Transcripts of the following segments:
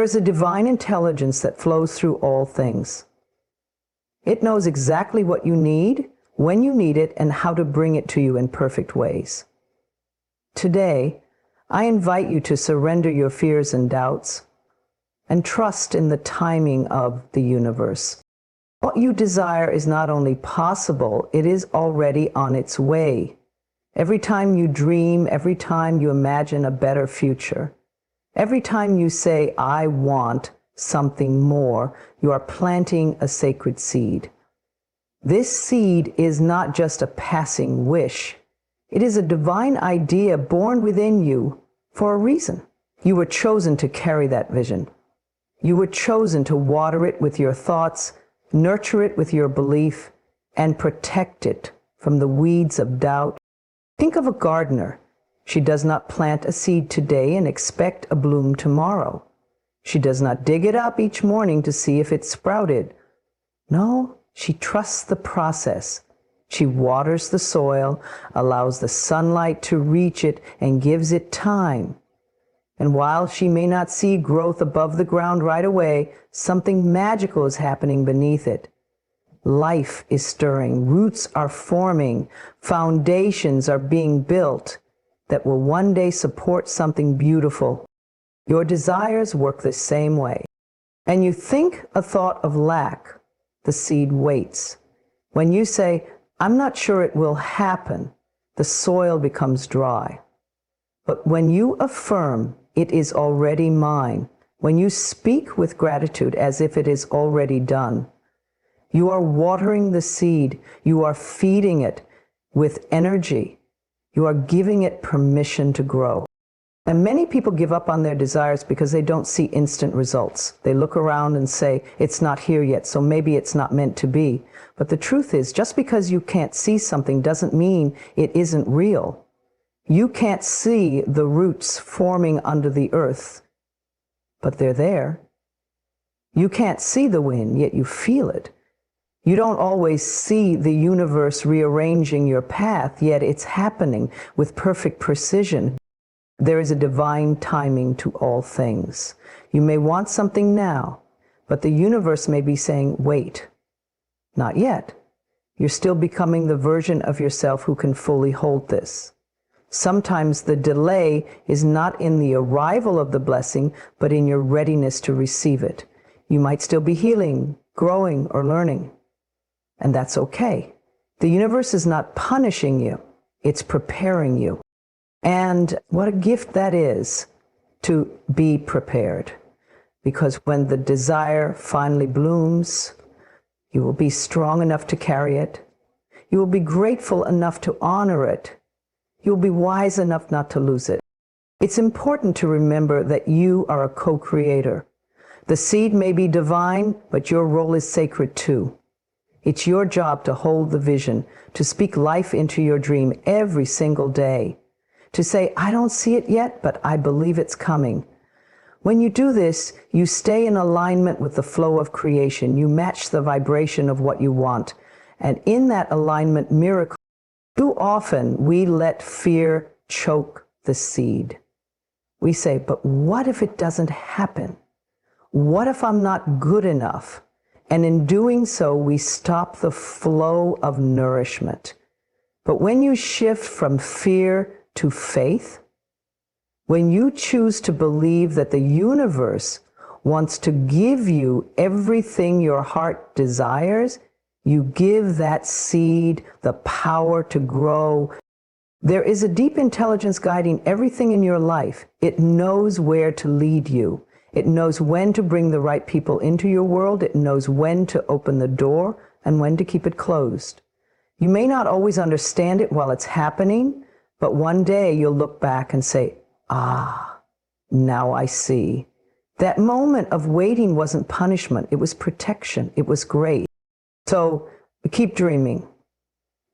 There is a divine intelligence that flows through all things. It knows exactly what you need, when you need it, and how to bring it to you in perfect ways. Today, I invite you to surrender your fears and doubts and trust in the timing of the universe. What you desire is not only possible, it is already on its way. Every time you dream, every time you imagine a better future, every time you say, I want something more, you are planting a sacred seed. This seed is not just a passing wish. It is a divine idea born within you for a reason. You were chosen to carry that vision. You were chosen to water it with your thoughts, nurture it with your belief, and protect it from the weeds of doubt. Think of a gardener. She does not plant a seed today and expect a bloom tomorrow. She does not dig it up each morning to see if it sprouted. No, she trusts the process. She waters the soil, allows the sunlight to reach it, and gives it time. And while she may not see growth above the ground right away, something magical is happening beneath it. Life is stirring, roots are forming, foundations are being built that will one day support something beautiful. Your desires work the same way. And you think a thought of lack, the seed waits. When you say, I'm not sure it will happen, the soil becomes dry. But when you affirm, it is already mine, when you speak with gratitude as if it is already done, you are watering the seed, you are feeding it with energy, you are giving it permission to grow. And many people give up on their desires because they don't see instant results. They look around and say, it's not here yet, so maybe it's not meant to be. But the truth is, just because you can't see something doesn't mean it isn't real. You can't see the roots forming under the earth, but they're there. You can't see the wind, yet you feel it. You don't always see the universe rearranging your path, yet it's happening with perfect precision. There is a divine timing to all things. You may want something now, but the universe may be saying, wait, not yet. You're still becoming the version of yourself who can fully hold this. Sometimes the delay is not in the arrival of the blessing, but in your readiness to receive it. You might still be healing, growing, or learning. And that's okay. The universe is not punishing you, it's preparing you. And what a gift that is to be prepared. Because when the desire finally blooms, you will be strong enough to carry it. You will be grateful enough to honor it. You'll be wise enough not to lose it. It's important to remember that you are a co-creator. The seed may be divine, but your role is sacred too. It's your job to hold the vision, to speak life into your dream every single day, to say, I don't see it yet, but I believe it's coming. When you do this, you stay in alignment with the flow of creation. You match the vibration of what you want. And in that alignment, miracle. Too often, we let fear choke the seed. We say, but what if it doesn't happen? What if I'm not good enough? And in doing so, we stop the flow of nourishment. But when you shift from fear to faith, when you choose to believe that the universe wants to give you everything your heart desires, you give that seed the power to grow. There is a deep intelligence guiding everything in your life. It knows where to lead you. It knows when to bring the right people into your world. It knows when to open the door and when to keep it closed. You may not always understand it while it's happening, but one day you'll look back and say, ah, now I see. That moment of waiting wasn't punishment. It was protection. It was grace. So keep dreaming,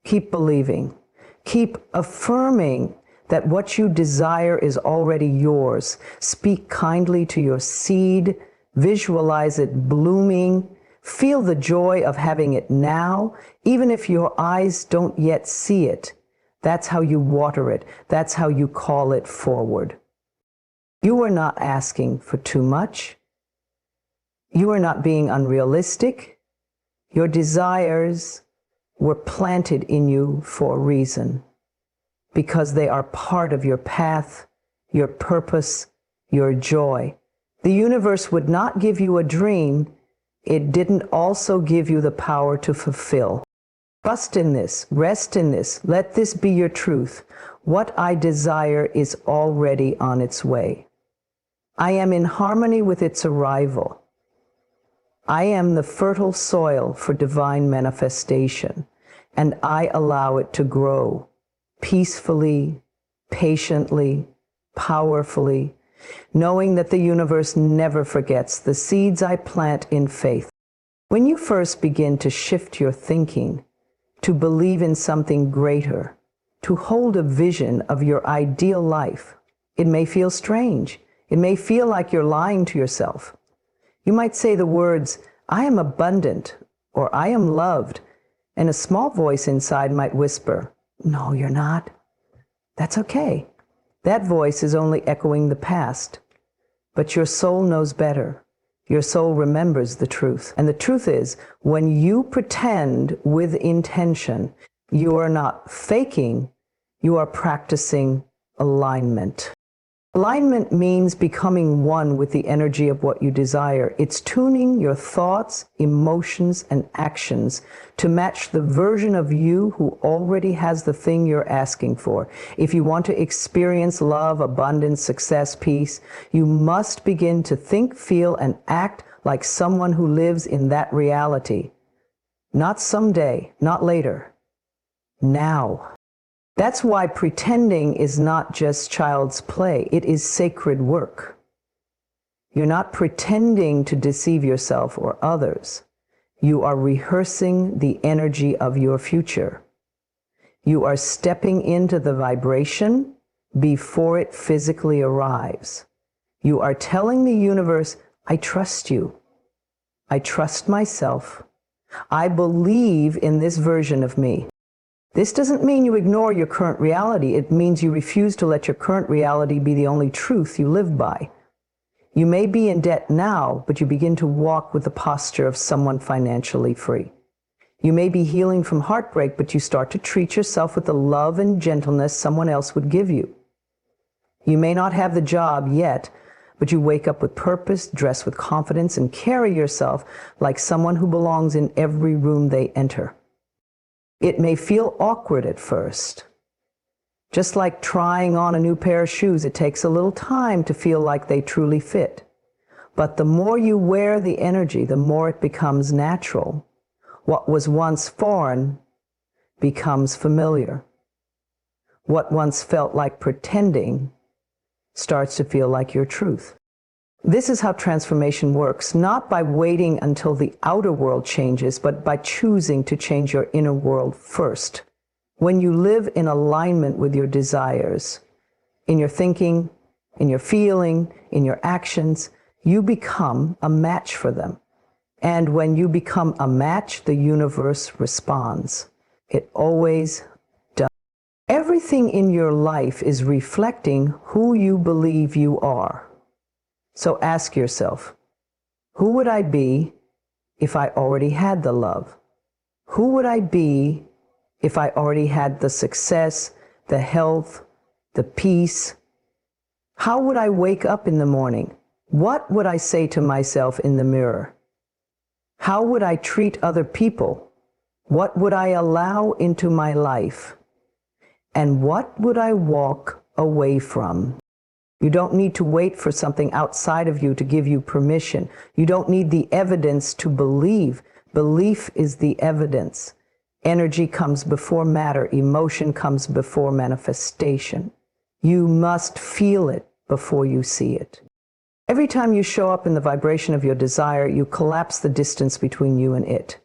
keep believing, keep affirming that what you desire is already yours. Speak kindly to your seed, visualize it blooming, feel the joy of having it now, even if your eyes don't yet see it. That's how you water it. That's how you call it forward. You are not asking for too much. You are not being unrealistic. Your desires were planted in you for a reason, because they are part of your path, your purpose, your joy. The universe would not give you a dream it didn't also give you the power to fulfill. Trust in this, rest in this, let this be your truth. What I desire is already on its way. I am in harmony with its arrival. I am the fertile soil for divine manifestation, and I allow it to grow peacefully, patiently, powerfully, knowing that the universe never forgets the seeds I plant in faith. When you first begin to shift your thinking, to believe in something greater, to hold a vision of your ideal life, it may feel strange. It may feel like you're lying to yourself. You might say the words, "I am abundant," or "I am loved," and a small voice inside might whisper, "No, you're not." That's okay. That voice is only echoing the past. But your soul knows better. Your soul remembers the truth. And the truth is, when you pretend with intention, you are not faking, you are practicing alignment. Alignment means becoming one with the energy of what you desire. It's tuning your thoughts, emotions, and actions to match the version of you who already has the thing you're asking for. If you want to experience love, abundance, success, peace, you must begin to think, feel, and act like someone who lives in that reality. Not someday, not later. Now. That's why pretending is not just child's play. It is sacred work. You're not pretending to deceive yourself or others. You are rehearsing the energy of your future. You are stepping into the vibration before it physically arrives. You are telling the universe, I trust you. I trust myself. I believe in this version of me. This doesn't mean you ignore your current reality. It means you refuse to let your current reality be the only truth you live by. You may be in debt now, but you begin to walk with the posture of someone financially free. You may be healing from heartbreak, but you start to treat yourself with the love and gentleness someone else would give you. You may not have the job yet, but you wake up with purpose, dress with confidence, and carry yourself like someone who belongs in every room they enter. It may feel awkward at first. Just like trying on a new pair of shoes, it takes a little time to feel like they truly fit. But the more you wear the energy, the more it becomes natural. What was once foreign becomes familiar. What once felt like pretending starts to feel like your truth. This is how transformation works, not by waiting until the outer world changes, but by choosing to change your inner world first. When you live in alignment with your desires, in your thinking, in your feeling, in your actions, you become a match for them. And when you become a match, the universe responds. It always does. Everything in your life is reflecting who you believe you are. So ask yourself, who would I be if I already had the love? Who would I be if I already had the success, the health, the peace? How would I wake up in the morning? What would I say to myself in the mirror? How would I treat other people? What would I allow into my life? And what would I walk away from? You don't need to wait for something outside of you to give you permission. You don't need the evidence to believe. Belief is the evidence. Energy comes before matter. Emotion comes before manifestation. You must feel it before you see it. Every time you show up in the vibration of your desire, you collapse the distance between you and it.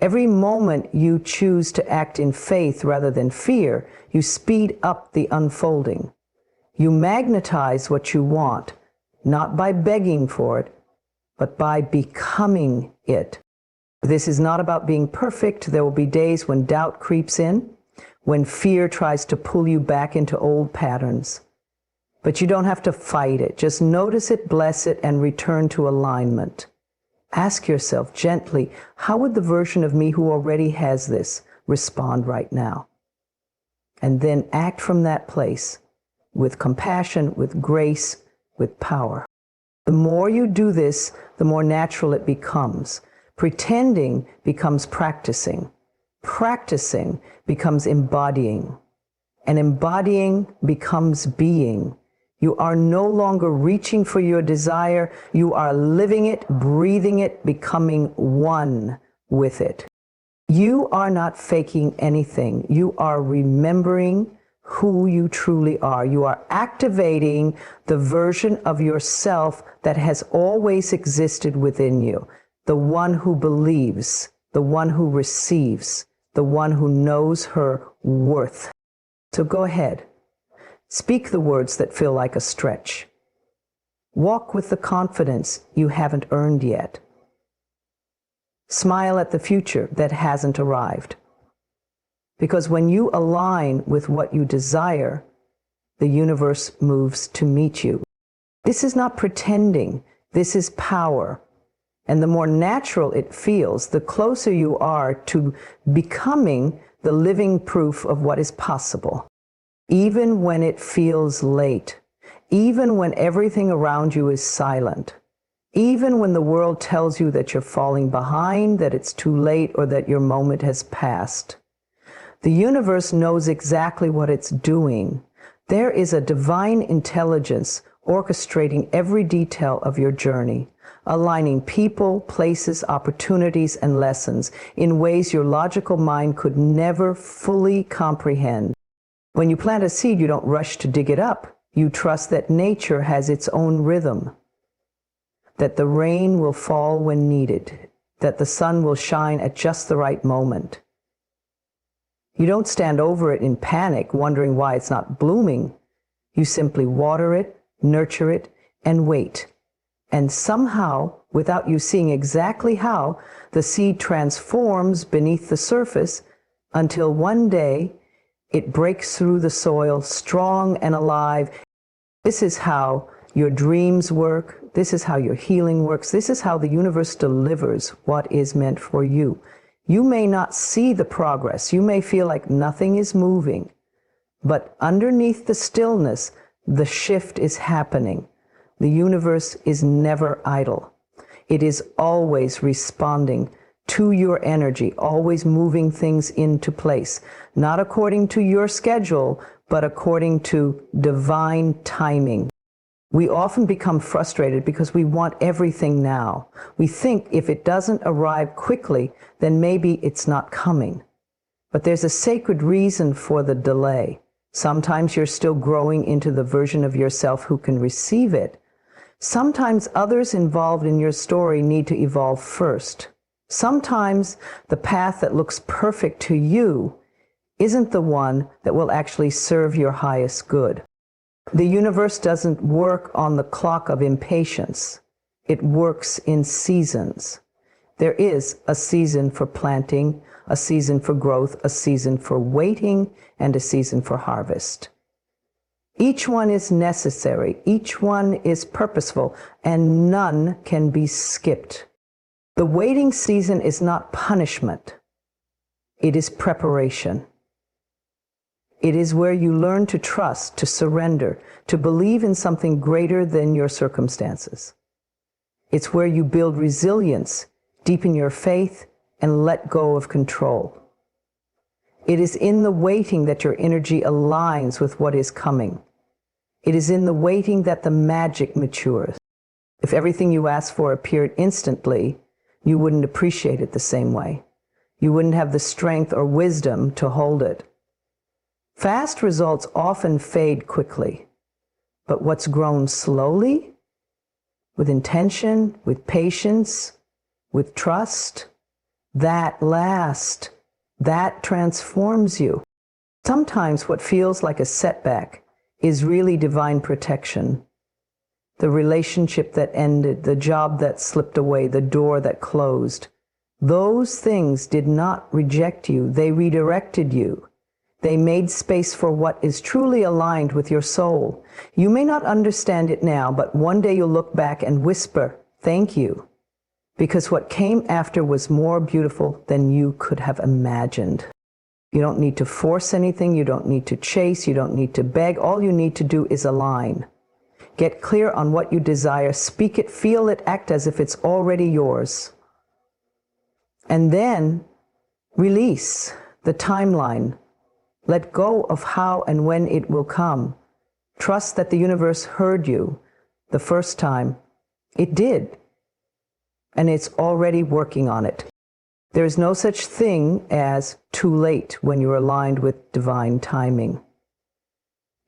Every moment you choose to act in faith rather than fear, you speed up the unfolding. You magnetize what you want, not by begging for it, but by becoming it. This is not about being perfect. There will be days when doubt creeps in, when fear tries to pull you back into old patterns. But you don't have to fight it. Just notice it, bless it, and return to alignment. Ask yourself gently, how would the version of me who already has this respond right now? And then act from that place with compassion, with grace, with power. The more you do this, the more natural it becomes. Pretending becomes practicing. Practicing becomes embodying. And embodying becomes being. You are no longer reaching for your desire. You are living it, breathing it, becoming one with it. You are not faking anything. You are remembering who you truly are. You are activating the version of yourself that has always existed within you. The one who believes, the one who receives, the one who knows her worth. So go ahead. Speak the words that feel like a stretch. Walk with the confidence you haven't earned yet. Smile at the future that hasn't arrived. Because when you align with what you desire, the universe moves to meet you. This is not pretending. This is power. And the more natural it feels, the closer you are to becoming the living proof of what is possible. Even when it feels late, even when everything around you is silent, even when the world tells you that you're falling behind, that it's too late, or that your moment has passed, the universe knows exactly what it's doing. There is a divine intelligence orchestrating every detail of your journey, aligning people, places, opportunities, and lessons in ways your logical mind could never fully comprehend. When you plant a seed, you don't rush to dig it up. You trust that nature has its own rhythm, that the rain will fall when needed, that the sun will shine at just the right moment. You don't stand over it in panic, wondering why it's not blooming. You simply water it, nurture it, and wait. And somehow, without you seeing exactly how, the seed transforms beneath the surface until one day it breaks through the soil, strong and alive. This is how your dreams work. This is how your healing works. This is how the universe delivers what is meant for you. You may not see the progress. You may feel like nothing is moving. But underneath the stillness, the shift is happening. The universe is never idle. It is always responding to your energy, always moving things into place, not according to your schedule, but according to divine timing. We often become frustrated because we want everything now. We think if it doesn't arrive quickly, then maybe it's not coming. But there's a sacred reason for the delay. Sometimes you're still growing into the version of yourself who can receive it. Sometimes others involved in your story need to evolve first. Sometimes the path that looks perfect to you isn't the one that will actually serve your highest good. The universe doesn't work on the clock of impatience. It works in seasons. There is a season for planting, a season for growth, a season for waiting, and a season for harvest. Each one is necessary, each one is purposeful, and none can be skipped. The waiting season is not punishment. It is preparation. It is where you learn to trust, to surrender, to believe in something greater than your circumstances. It's where you build resilience, deepen your faith, and let go of control. It is in the waiting that your energy aligns with what is coming. It is in the waiting that the magic matures. If everything you asked for appeared instantly, you wouldn't appreciate it the same way. You wouldn't have the strength or wisdom to hold it. Fast results often fade quickly, but what's grown slowly, with intention, with patience, with trust, that lasts, that transforms you. Sometimes what feels like a setback is really divine protection. The relationship that ended, the job that slipped away, the door that closed. Those things did not reject you. They redirected you. They made space for what is truly aligned with your soul. You may not understand it now, but one day you'll look back and whisper, "Thank you." because what came after was more beautiful than you could have imagined. You don't need to force anything. You don't need to chase. You don't need to beg. All you need to do is align. Get clear on what you desire. Speak it, feel it, act as if it's already yours. And then release the timeline. Let go of how and when it will come. Trust that the universe heard you the first time. It did. And it's already working on it. There is no such thing as too late when you're aligned with divine timing.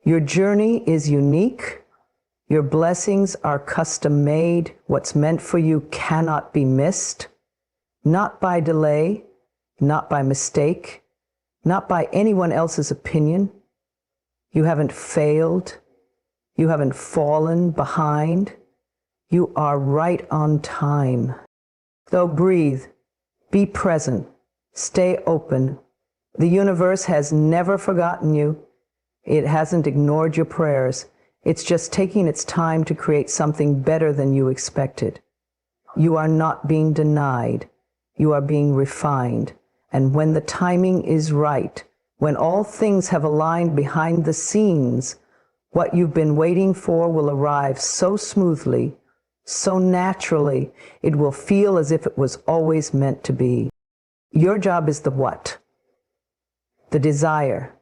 Your journey is unique. Your blessings are custom made. What's meant for you cannot be missed. Not by delay, not by mistake, not by anyone else's opinion. You haven't failed. You haven't fallen behind. You are right on time. So breathe. Be present. Stay open. The universe has never forgotten you. It hasn't ignored your prayers. It's just taking its time to create something better than you expected. You are not being denied. You are being refined. And when the timing is right, when all things have aligned behind the scenes, what you've been waiting for will arrive so smoothly, so naturally, it will feel as if it was always meant to be. Your job is the what, the desire,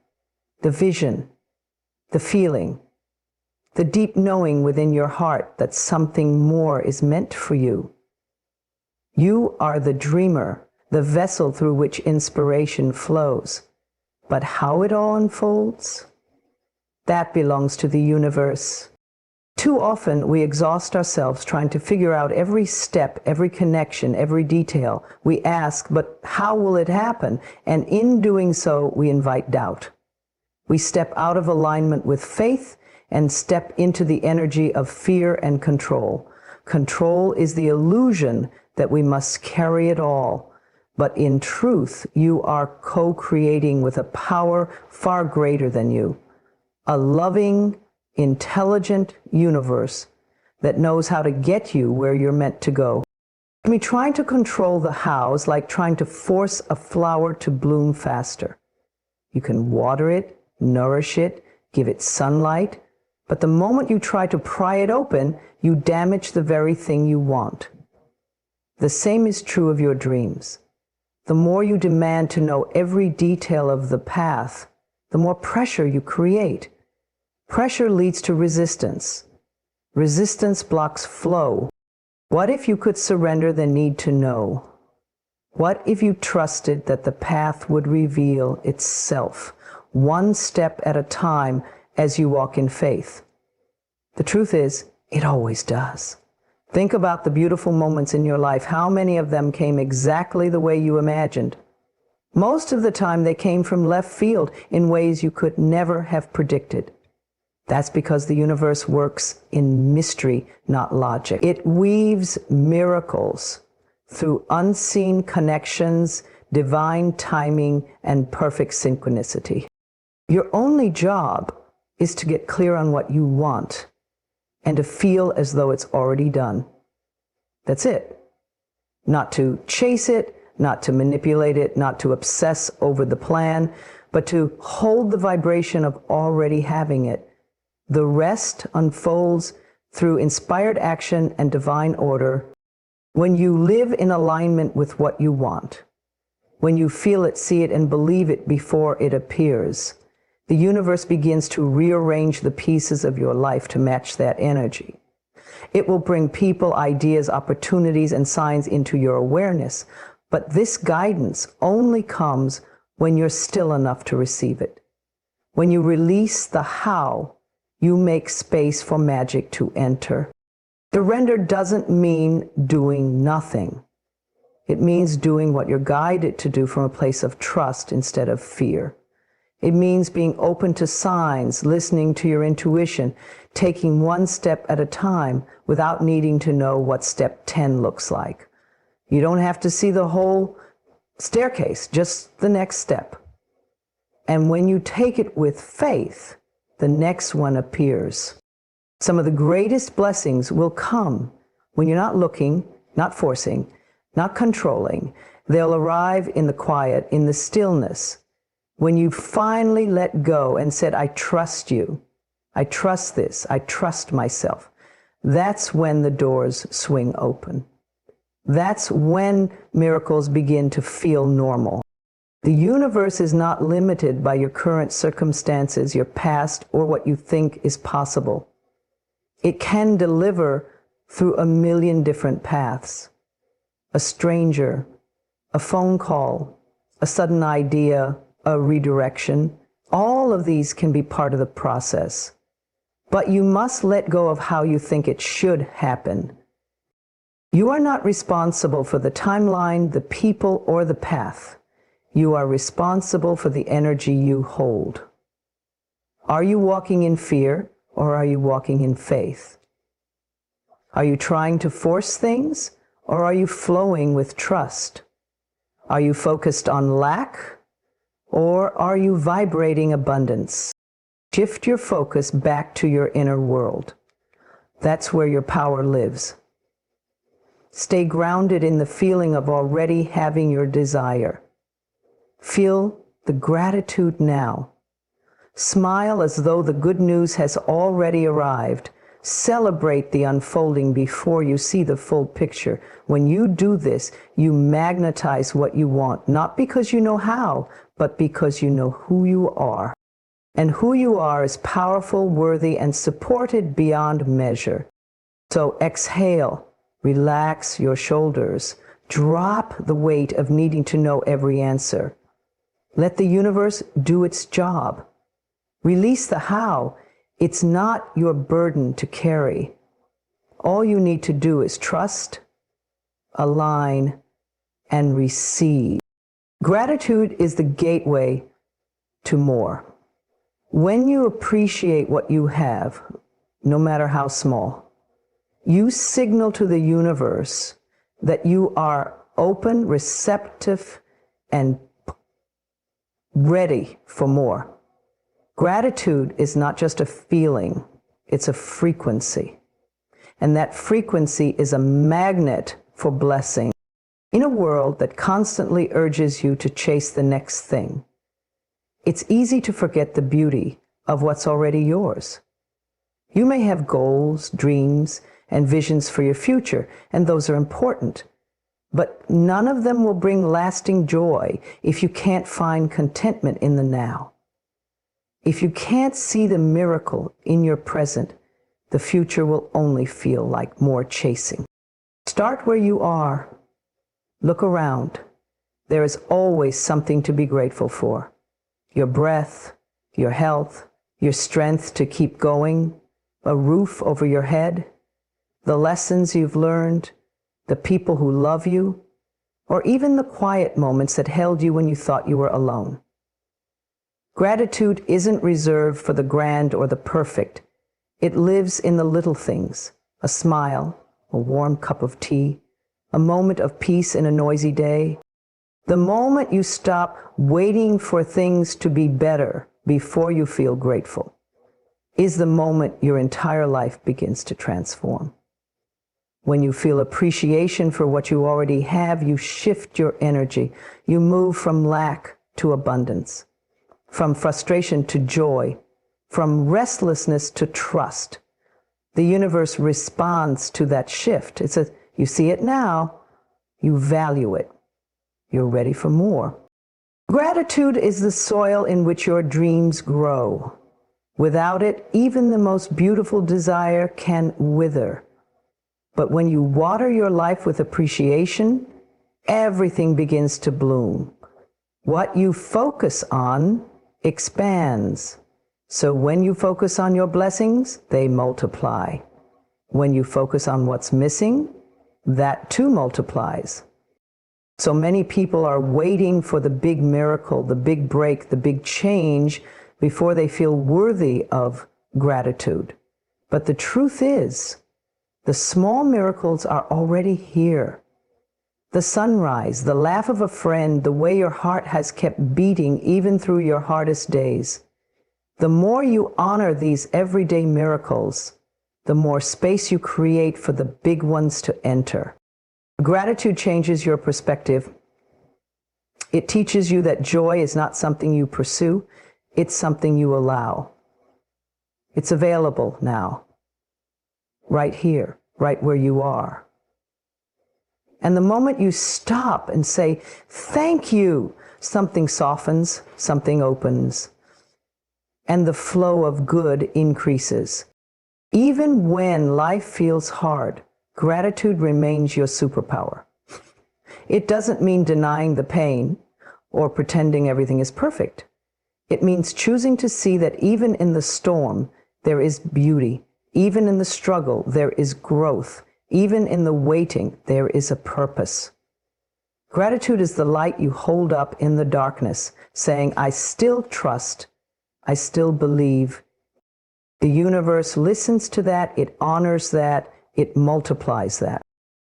the vision, the feeling, the deep knowing within your heart that something more is meant for you. You are the dreamer, the vessel through which inspiration flows. But how it all unfolds, that belongs to the universe. Too often, we exhaust ourselves trying to figure out every step, every connection, every detail. We ask, but how will it happen? And in doing so, we invite doubt. We step out of alignment with faith and step into the energy of fear and control. Control is the illusion that we must carry it all. But in truth, you are co-creating with a power far greater than you. A loving, intelligent universe that knows how to get you where you're meant to go. I mean, trying to control the how is like trying to force a flower to bloom faster. You can water it, nourish it, give it sunlight, but the moment you try to pry it open, you damage the very thing you want. The same is true of your dreams. The more you demand to know every detail of the path, the more pressure you create. Pressure leads to resistance. Resistance blocks flow. What if you could surrender the need to know? What if you trusted that the path would reveal itself, one step at a time as you walk in faith? The truth is, it always does. Think about the beautiful moments in your life. How many of them came exactly the way you imagined? Most of the time they came from left field in ways you could never have predicted. That's because the universe works in mystery, not logic. It weaves miracles through unseen connections, divine timing, and perfect synchronicity. Your only job is to get clear on what you want and to feel as though it's already done. That's it. Not to chase it, not to manipulate it, not to obsess over the plan, but to hold the vibration of already having it. The rest unfolds through inspired action and divine order when you live in alignment with what you want, when you feel it, see it, and believe it before it appears. The universe begins to rearrange the pieces of your life to match that energy. It will bring people, ideas, opportunities, and signs into your awareness, but this guidance only comes when you're still enough to receive it. When you release the how, you make space for magic to enter. Surrender doesn't mean doing nothing. It means doing what you're guided to do from a place of trust instead of fear. It means being open to signs, listening to your intuition, taking one step at a time without needing to know what step 10 looks like. You don't have to see the whole staircase, just the next step. And when you take it with faith, the next one appears. Some of the greatest blessings will come when you're not looking, not forcing, not controlling. They'll arrive in the quiet, in the stillness. When you finally let go and said, I trust you, I trust this, I trust myself, that's when the doors swing open. That's when miracles begin to feel normal. The universe is not limited by your current circumstances, your past, or what you think is possible. It can deliver through a million different paths. A stranger, a phone call, a sudden idea, a redirection. All of these can be part of the process. But you must let go of how you think it should happen. You are not responsible for the timeline, the people, or the path. You are responsible for the energy you hold. Are you walking in fear, or are you walking in faith? Are you trying to force things, or are you flowing with trust? Are you focused on lack, or are you vibrating abundance? Shift your focus back to your inner world. That's where your power lives. Stay grounded in the feeling of already having your desire. Feel the gratitude now. Smile as though the good news has already arrived. Celebrate the unfolding before you see the full picture. When you do this, you magnetize what you want, not because you know how, but because you know who you are. And who you are is powerful, worthy, and supported beyond measure. So exhale, relax your shoulders, drop the weight of needing to know every answer. Let the universe do its job. Release the how. It's not your burden to carry. All you need to do is trust, align, and receive. Gratitude is the gateway to more. When you appreciate what you have, no matter how small, you signal to the universe that you are open, receptive, and ready for more. Gratitude is not just a feeling, it's a frequency. And that frequency is a magnet for blessing. In a world that constantly urges you to chase the next thing, it's easy to forget the beauty of what's already yours. You may have goals, dreams, and visions for your future, and those are important. But none of them will bring lasting joy if you can't find contentment in the now. If you can't see the miracle in your present, the future will only feel like more chasing. Start where you are. Look around. There is always something to be grateful for. Your breath, your health, your strength to keep going, a roof over your head, the lessons you've learned, the people who love you, or even the quiet moments that held you when you thought you were alone. Gratitude isn't reserved for the grand or the perfect. It lives in the little things, a smile, a warm cup of tea, a moment of peace in a noisy day. The moment you stop waiting for things to be better before you feel grateful is the moment your entire life begins to transform. When you feel appreciation for what you already have, you shift your energy. You move from lack to abundance, from frustration to joy, from restlessness to trust. The universe responds to that shift. You see it now, you value it. You're ready for more. Gratitude is the soil in which your dreams grow. Without it, even the most beautiful desire can wither. But when you water your life with appreciation, everything begins to bloom. What you focus on expands. So when you focus on your blessings, they multiply. When you focus on what's missing, that too multiplies. So many people are waiting for the big miracle, the big break, the big change before they feel worthy of gratitude. But the truth is, the small miracles are already here. The sunrise, the laugh of a friend, the way your heart has kept beating even through your hardest days. The more you honor these everyday miracles, the more space you create for the big ones to enter. Gratitude changes your perspective. It teaches you that joy is not something you pursue, it's something you allow. It's available now, right here, right where you are. And the moment you stop and say, thank you, something softens, something opens, and the flow of good increases. Even when life feels hard, gratitude remains your superpower. It doesn't mean denying the pain or pretending everything is perfect. It means choosing to see that even in the storm, there is beauty. Even in the struggle, there is growth. Even in the waiting, there is a purpose. Gratitude is the light you hold up in the darkness, saying, I still trust, I still believe. The universe listens to that, it honors that, it multiplies that.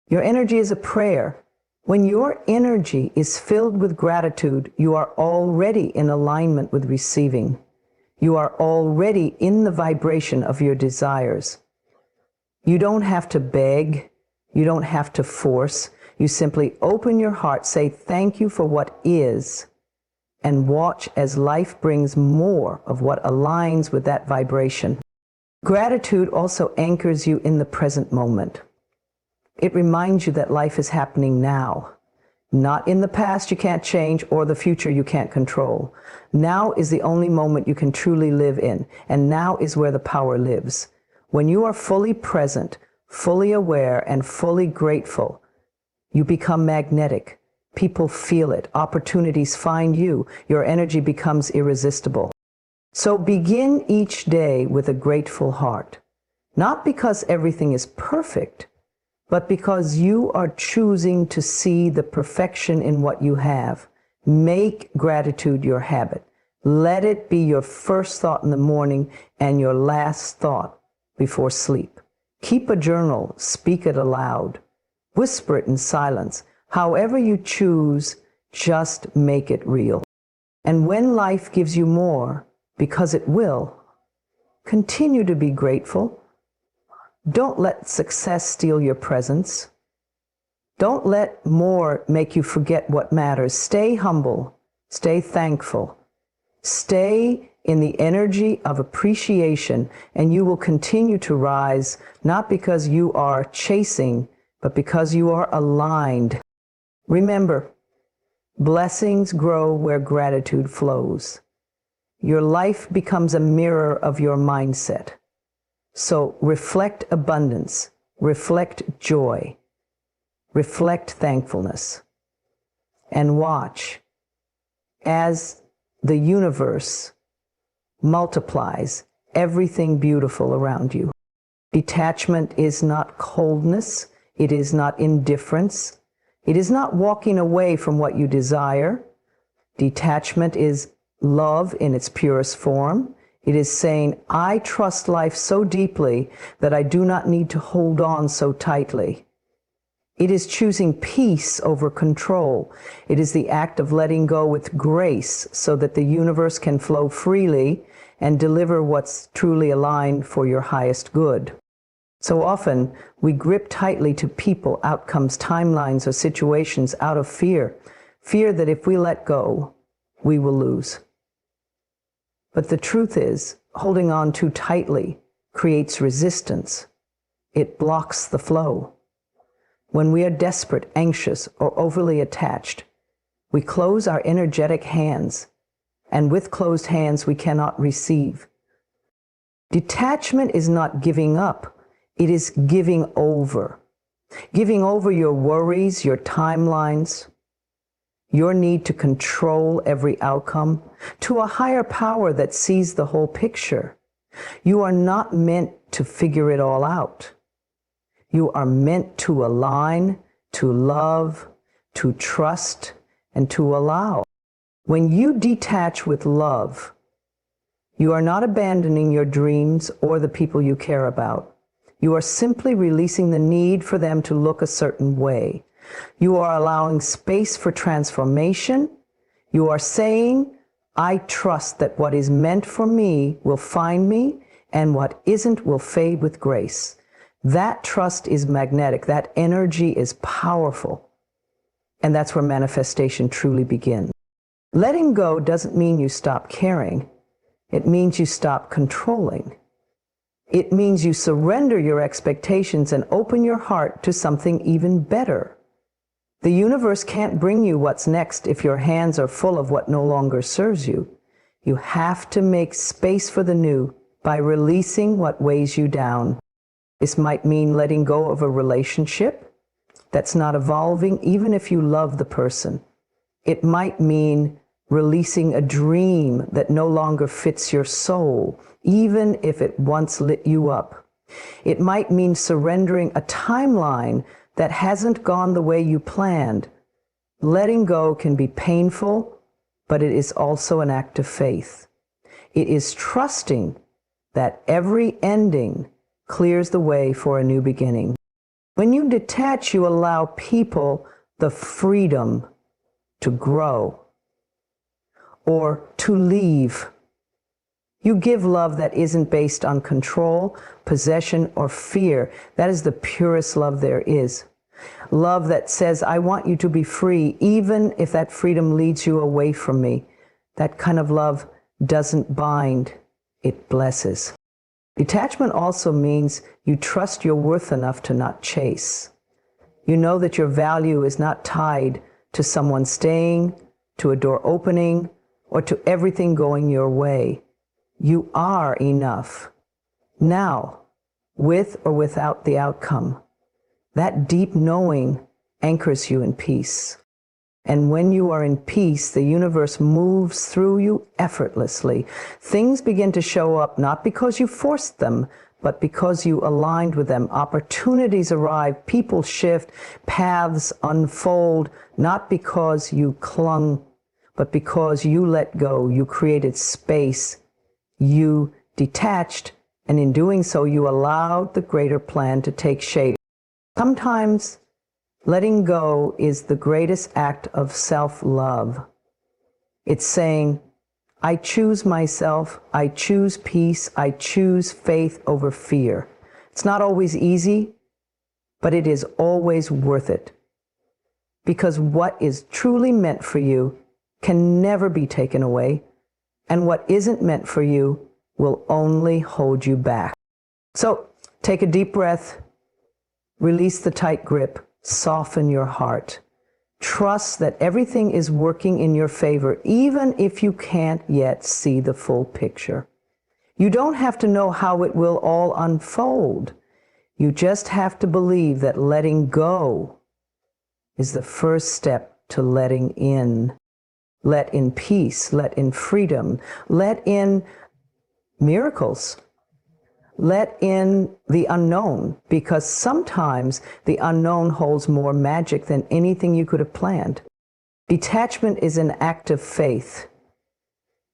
Your energy is a prayer. When your energy is filled with gratitude, you are already in alignment with receiving. You are already in the vibration of your desires. You don't have to beg. You don't have to force. You simply open your heart, say thank you for what is, and watch as life brings more of what aligns with that vibration. Gratitude also anchors you in the present moment. It reminds you that life is happening now. Not in the past you can't change or the future you can't control. Now is the only moment you can truly live in, and now is where the power lives. When you are fully present, fully aware, and fully grateful, you become magnetic. People feel it. Opportunities find you. Your energy becomes irresistible. So begin each day with a grateful heart. Not because everything is perfect, but because you are choosing to see the perfection in what you have. Make gratitude your habit. Let it be your first thought in the morning and your last thought before sleep. Keep a journal, speak it aloud, whisper it in silence. However you choose, just make it real. And when life gives you more, because it will, continue to be grateful. Don't let success steal your presence. Don't let more make you forget what matters. Stay humble. Stay thankful. Stay in the energy of appreciation, and you will continue to rise, not because you are chasing, but because you are aligned. Remember, blessings grow where gratitude flows. Your life becomes a mirror of your mindset. So reflect abundance, reflect joy, reflect thankfulness, and watch as the universe multiplies everything beautiful around you. Detachment is not coldness, it is not indifference, it is not walking away from what you desire. Detachment is love in its purest form. It is saying, I trust life so deeply that I do not need to hold on so tightly. It is choosing peace over control. It is the act of letting go with grace so that the universe can flow freely and deliver what's truly aligned for your highest good. So often, we grip tightly to people, outcomes, timelines, or situations out of fear. Fear that if we let go, we will lose. But the truth is, holding on too tightly creates resistance. It blocks the flow. When we are desperate, anxious, or overly attached, we close our energetic hands, and with closed hands we cannot receive. Detachment is not giving up, it is giving over. Giving over your worries, your timelines, your need to control every outcome to a higher power that sees the whole picture. You are not meant to figure it all out. You are meant to align, to love, to trust, and to allow. When you detach with love, you are not abandoning your dreams or the people you care about. You are simply releasing the need for them to look a certain way. You are allowing space for transformation. You are saying, I trust that what is meant for me will find me, and what isn't will fade with grace. That trust is magnetic. That energy is powerful. And that's where manifestation truly begins. Letting go doesn't mean you stop caring. It means you stop controlling. It means you surrender your expectations and open your heart to something even better. The universe can't bring you what's next if your hands are full of what no longer serves you. You have to make space for the new by releasing what weighs you down. This might mean letting go of a relationship that's not evolving, even if you love the person. It might mean releasing a dream that no longer fits your soul, even if it once lit you up. It might mean surrendering a timeline that hasn't gone the way you planned. Letting go can be painful, but it is also an act of faith. It is trusting that every ending clears the way for a new beginning. When you detach, you allow people the freedom to grow or to leave. You give love that isn't based on control, possession, or fear. That is the purest love there is. Love that says, I want you to be free, even if that freedom leads you away from me. That kind of love doesn't bind, it blesses. Detachment also means you trust your worth enough to not chase. You know that your value is not tied to someone staying, to a door opening, or to everything going your way. You are enough, now, with or without the outcome. That deep knowing anchors you in peace. And when you are in peace, the universe moves through you effortlessly. Things begin to show up not because you forced them, but because you aligned with them. Opportunities arrive, people shift, paths unfold, not because you clung, but because you let go. You created space. You detached, and in doing so, you allowed the greater plan to take shape. Sometimes letting go is the greatest act of self-love. It's saying, I choose myself, I choose peace, I choose faith over fear. It's not always easy, but it is always worth it. Because what is truly meant for you can never be taken away, and what isn't meant for you will only hold you back. So take a deep breath, release the tight grip, soften your heart. Trust that everything is working in your favor, even if you can't yet see the full picture. You don't have to know how it will all unfold. You just have to believe that letting go is the first step to letting in. Let in peace, let in freedom, let in miracles, let in the unknown, because sometimes the unknown holds more magic than anything you could have planned. Detachment is an act of faith,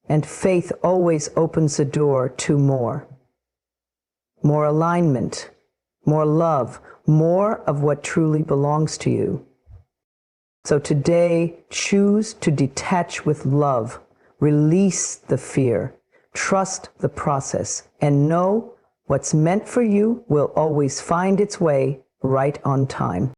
and faith always opens the door to more. More alignment, more love, more of what truly belongs to you. So today, choose to detach with love, release the fear, trust the process, and know what's meant for you will always find its way right on time.